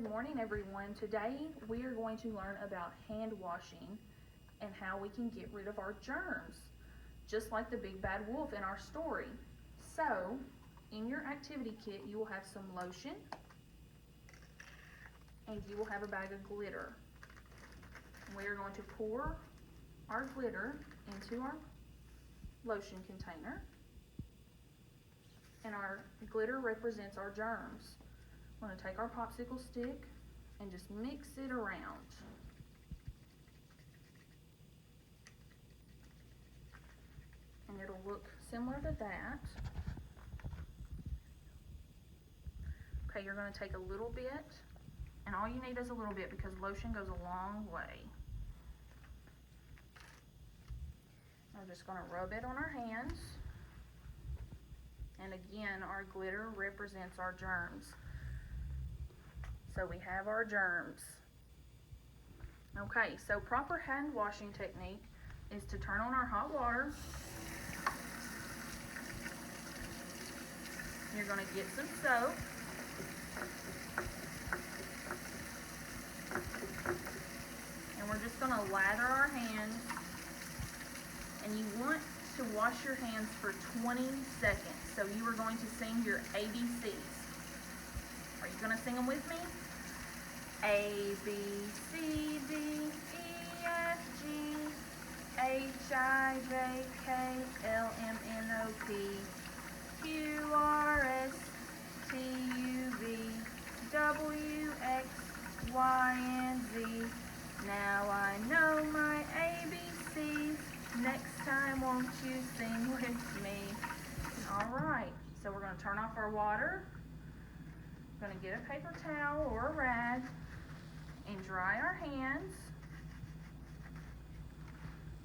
Good morning, everyone. Today we are going to learn about hand washing and how we can get rid of our germs, just like the big bad wolf in our story. So, in your activity kit, you will have some lotion and you will have a bag of glitter. We are going to pour our glitter into our lotion container, and our glitter represents our germs. We're going to take our popsicle stick and just mix it around. And it'll look similar to that. Okay, you're going to take a little bit, and all you need is a little bit because lotion goes a long way. We're just going to rub it on our hands. And again, our glitter represents our germs. So we have our germs. Okay, so proper hand washing technique is to turn on our hot water. You're going to get some soap. And we're just going to lather our hands. And you want to wash your hands for 20 seconds. So you are going to sing your ABCs. Are you going to sing them with me? A, B, C, D, E, F, G, H, I, J, K, L, M, N, O, P, Q, R, S, T, U, V, W, X, Y, and Z. Now I know my ABCs. Next time, won't you sing with me? All right, so we're going to turn off our water. We're going to get a paper towel or a rag and dry our hands.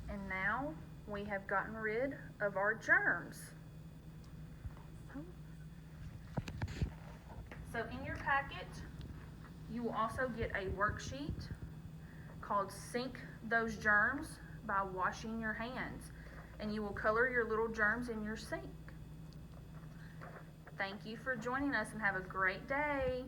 And now we have gotten rid of our germs. So in your packet, you will also get a worksheet called Sink Those Germs by Washing Your Hands. And you will color your little germs in your sink. Thank you for joining us and have a great day.